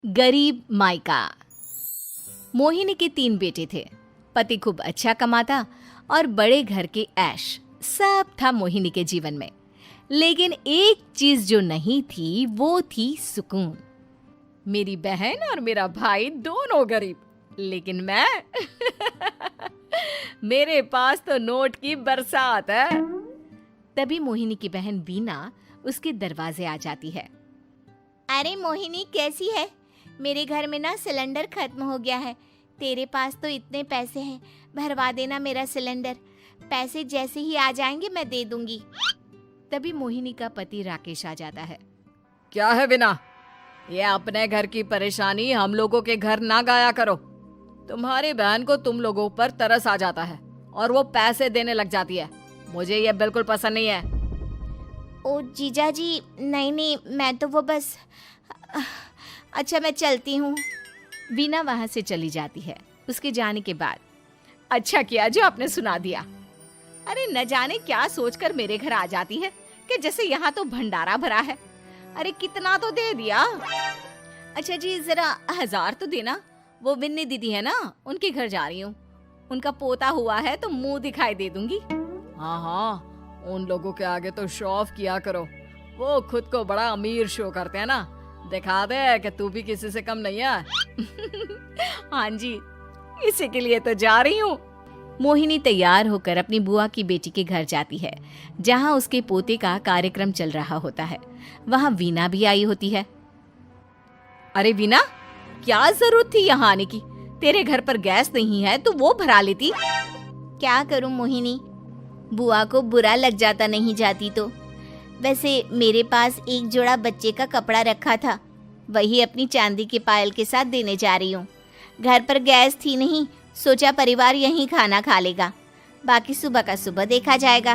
गरीब मायका। मोहिनी के 3 बेटे थे। पति खूब अच्छा कमाता और बड़े घर के ऐश सब था मोहिनी के जीवन में। लेकिन एक चीज जो नहीं थी वो थी सुकून। मेरी बहन और मेरा भाई दोनों गरीब, लेकिन मैं मेरे पास तो नोट की बरसात है। तभी मोहिनी की बहन वीना उसके दरवाजे आ जाती है। अरे मोहिनी, कैसी है? मेरे घर में ना सिलेंडर खत्म हो गया है। तेरे पास तो इतने पैसे हैं, भरवा देना मेरा सिलेंडर। पैसे जैसे ही आ जाएंगे मैं दे दूंगी। तभी मोहिनी का पति राकेश आ जाता है। क्या है विना, ये अपने घर की परेशानी हम लोगों के घर ना गाया करो। तुम्हारी बहन को तुम लोगों पर तरस आ जाता है और वो पैसे देने लग जाती है। मुझे ये बिल्कुल पसंद नहीं है। ओ जीजा जी, नहीं, मैं तो वो बस अच्छा, मैं चलती हूँ। वीना वहां से चली जाती है। उसके जाने के बाद अच्छा किया जो आपने सुना दिया। अरे न जाने क्या सोचकर मेरे घर आ जाती है कि जैसे यहाँ तो भंडारा भरा है। अरे कितना तो दे दिया। अच्छा जी, जरा 1000 तो देना। वो बिन्नी दीदी है ना, उनके घर जा रही हूँ। उनका पोता हुआ है तो मुंह दिखाई दे दूंगी। हाँ, उन लोगों के आगे तो शो ऑफ किया करो। वो खुद को बड़ा अमीर शो करते हैं ना, दिखा दे कि तू भी किसी से कम नहीं है। हाँ जी, इसी के लिए तो जा रही हूँ। मोहिनी तैयार होकर अपनी बुआ की बेटी के घर जाती है, जहाँ उसके पोते का कार्यक्रम चल रहा होता है। वहाँ वीना भी आई होती है। अरे वीना, क्या जरूरत थी यहाँ आने की? तेरे घर पर गैस नहीं है तो वो भरा लेती। क्या करूँ मोहिनी, बुआ को बुरा लग जाता नहीं जाती तो। वैसे मेरे पास एक जोड़ा बच्चे का कपड़ा रखा था, वही अपनी चांदी के पायल के साथ देने जा रही हूँ। घर पर गैस थी नहीं, सोचा परिवार यहीं खाना खा लेगा, बाकी सुबह का सुबह देखा जाएगा।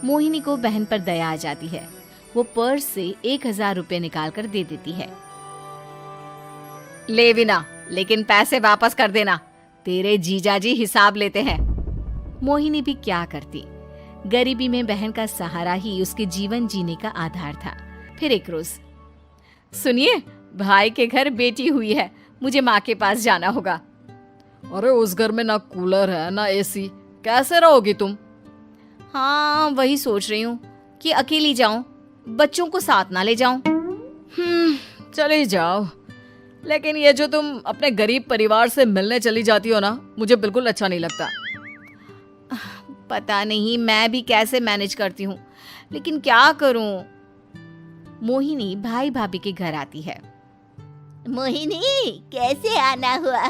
मोहिनी को बहन पर दया आ जाती है। वो पर्स से 1000 रुपए निकाल कर दे देती है। ले विना, लेकिन पैसे वापस कर देना, तेरे जीजाजी हिसाब लेते हैं। मोहिनी भी क्या करती, गरीबी में बहन का सहारा ही उसके जीवन जीने का आधार था। फिर एक रोज, सुनिए, भाई के घर बेटी हुई है, मुझे माँ के पास जाना होगा। अरे उस घर में ना कूलर है ना एसी, कैसे रहोगी तुम? हाँ, वही सोच रही हूँ कि अकेली जाऊं, बच्चों को साथ ना ले जाऊं। चली जाओ, लेकिन ये जो तुम अपने गरीब परिवार से मिलने चली जाती हो ना, मुझे बिल्कुल अच्छा नहीं लगता। पता नहीं मैं भी कैसे मैनेज करती हूँ, लेकिन क्या करूँ। मोहिनी भाई भाभी के घर आती है। मोहिनी, कैसे आना हुआ?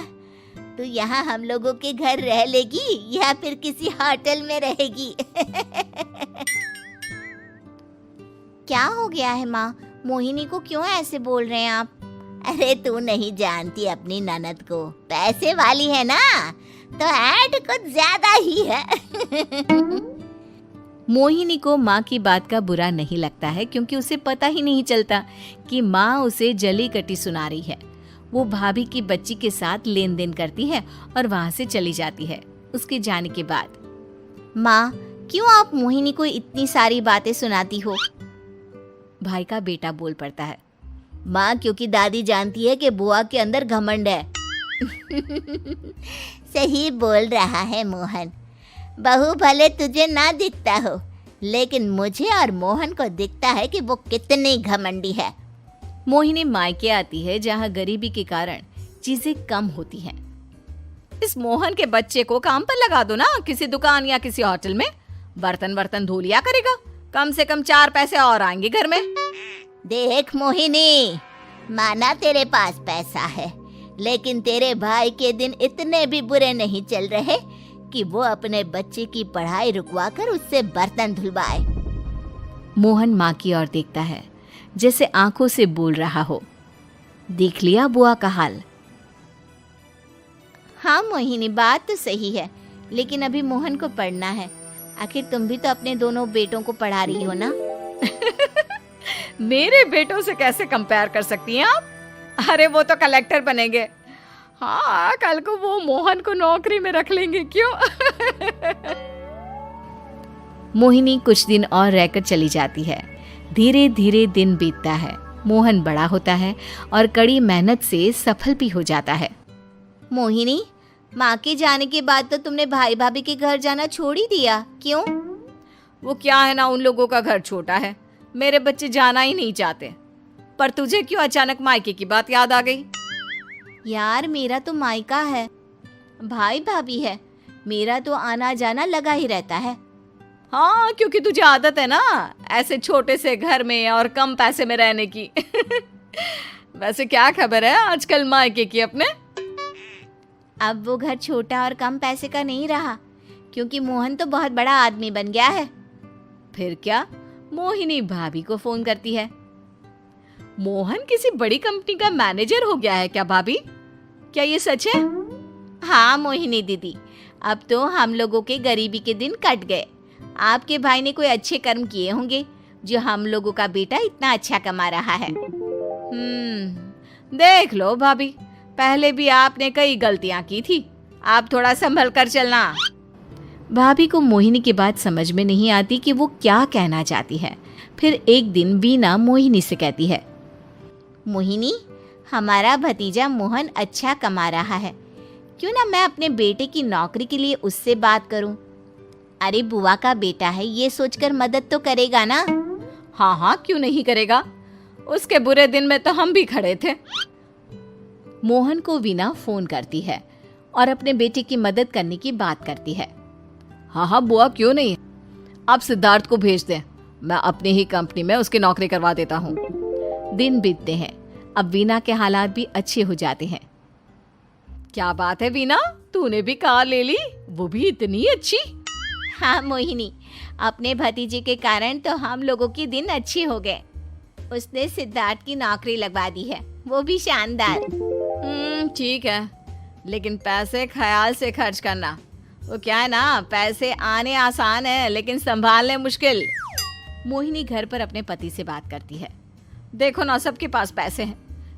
तू यहाँ हम लोगों के घर रह लेगी या फिर किसी होटल में रहेगी? क्या हो गया है माँ? मोहिनी को क्यों ऐसे बोल रहे हैं आप? अरे तू नहीं जानती अपनी ननद को, पैसे वाली है ना, तो ऐड कुछ ज्यादा ही है। मोहिनी को माँ की बात का बुरा नहीं लगता है, क्योंकि उसे पता ही नहीं चलता कि माँ उसे जली कटी सुना रही है। वो भाभी की बच्ची के साथ लेन देन करती है और वहाँ से चली जाती है। उसके जाने के बाद, माँ, क्यों आप मोहिनी को इतनी सारी बातें सुनाती हो? भाई का बेटा बोल पड़ता है। माँ, क्योंकि दादी जानती है कि बुआ के अंदर घमंड है। सही बोल रहा है मोहन। बहू भले तुझे ना दिखता हो, लेकिन मुझे और मोहन को दिखता है कि वो कितनी घमंडी है। मोहिनी मायके आती है, जहाँ गरीबी के कारण चीजें कम होती हैं। इस मोहन के बच्चे को काम पर लगा दो ना, किसी दुकान या किसी होटल में। बर्तन धो लिया करेगा, कम से कम 4 पैसे और आएंगे घर में। देख मोहिनी, माना तेरे पास पैसा है, लेकिन तेरे भाई के दिन इतने भी बुरे नहीं चल रहे कि वो अपने बच्चे की पढ़ाई रुकवाकर उससे बर्तन धुलवाए। मोहन माँ की ओर देखता है, जैसे आंखों से बोल रहा हो, देख लिया बुआ का हाल। हाँ मोहिनी, बात तो सही है, लेकिन अभी मोहन को पढ़ना है। आखिर तुम भी तो अपने दोनों बेटों को पढ़ा रही हो ना। मेरे बेटों से कैसे कंपेयर कर सकती हैं आप? अरे वो तो कलेक्टर बनेंगे। हाँ, कल को वो मोहन को नौकरी में रख लेंगे, क्यों? मोहिनी कुछ दिन और रहकर चली जाती है। धीरे धीरे दिन बीतता है। मोहन बड़ा होता है और कड़ी मेहनत से सफल भी हो जाता है। मोहिनी, माँ के जाने के बाद तो तुमने भाई भाभी के घर जाना छोड़ ही दिया, क्यों? वो क्या है ना, उन लोगों का घर छोटा है, मेरे बच्चे जाना ही नहीं चाहते। पर तुझे क्यों अचानक मायके की बात याद आ गई? यार, मेरा तो मायका है, भाई भाभी है, मेरा तो आना जाना लगा ही रहता है। हाँ, क्योंकि तुझे आदत है ना ऐसे छोटे से घर में और कम पैसे में रहने की। वैसे क्या खबर है आजकल मायके की अपने? अब वो घर छोटा और कम पैसे का नहीं रहा, क्योंकि मोहन तो बहुत बड़ा आदमी बन गया है। फिर क्या? मोहिनी भाभी को फोन करती है। मोहन किसी बड़ी कंपनी का मैनेजर हो गया है क्या भाभी? क्या ये सच है? हाँ मोहिनी दीदी, अब तो हम लोगों के गरीबी के दिन कट गए। आपके भाई ने कोई अच्छे कर्म किए होंगे, जो हम लोगों का बेटा इतना अच्छा कमा रहा है। देख लो भाभी, पहले भी आपने कई गलतियां की थी, आप थोड़ा संभल कर चलना। भाभी को मोहिनी की बात समझ में नहीं आती कि वो क्या कहना चाहती है। फिर एक दिन वीना मोहिनी से कहती है, मोहिनी, हमारा भतीजा मोहन अच्छा कमा रहा है, क्यों ना मैं अपने बेटे की नौकरी के लिए उससे बात करूं? अरे बुआ का बेटा है, ये सोचकर मदद तो करेगा ना? हाँ हाँ, क्यों नहीं करेगा, उसके बुरे दिन में तो हम भी खड़े थे। मोहन को वीना फोन करती है और अपने बेटे की मदद करने की बात करती है। हाँ हाँ बुआ, क्यों नहीं, आप सिद्धार्थ को भेज दें, मैं अपनी ही कंपनी में उसकी नौकरी करवा देता हूँ। दिन बीतते हैं, अब वीना के हालात भी अच्छे हो जाते हैं। क्या बात है वीना, तूने भी कार ले ली, वो भी इतनी अच्छी? हाँ मोहिनी, अपने भतीजे के कारण तो हम लोगों के दिन अच्छे हो गए। उसने सिद्धार्थ की नौकरी लगवा दी है, वो भी शानदार। ठीक है, लेकिन पैसे ख्याल से खर्च करना। वो क्या है ना, पैसे आने आसान है लेकिन संभालने मुश्किल। मोहिनी घर पर अपने पति से बात करती है। देखो ना, सबके पास पैसे हैं,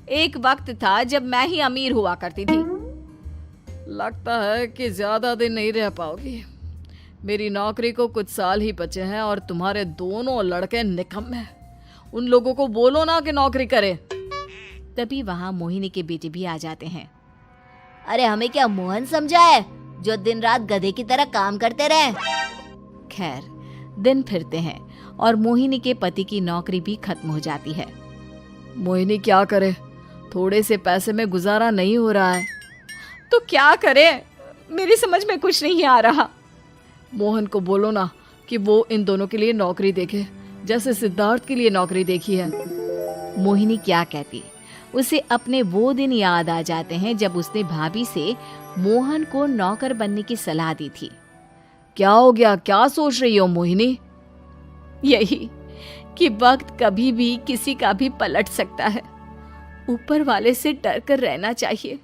एक वक्त था जब मैं ही अमीर हुआ करती थी। लगता है कि ज्यादा दिन नहीं रह पाओगी, मेरी नौकरी को कुछ साल ही बचे हैं और तुम्हारे दोनों लड़के निकम्मे हैं। उन लोगों को बोलो ना कि नौकरी करे। तभी वहां मोहिनी के बेटे भी आ जाते हैं। अरे हमें क्या मोहन समझा है, जो दिन रात गधे की तरह काम करते रहे? खैर, दिन फिरते हैं और मोहिनी के पति की नौकरी भी खत्म हो जाती है। मोहिनी क्या करे, थोड़े से पैसे में गुजारा नहीं हो रहा है। तो क्या करे, मेरी समझ में कुछ नहीं आ रहा। मोहन को बोलो ना कि वो इन दोनों के लिए नौकरी देखे, जैसे सिद्धार्थ के लिए नौकरी देखी है। मोहिनी क्या कहती, उसे अपने वो दिन याद आ जाते हैं जब उसने भाभी से मोहन को नौकर बनने की सलाह दी थी। क्या हो गया, क्या सोच रही हो मोहिनी? यही कि वक्त कभी भी किसी का भी पलट सकता है, ऊपर वाले से डर कर रहना चाहिए।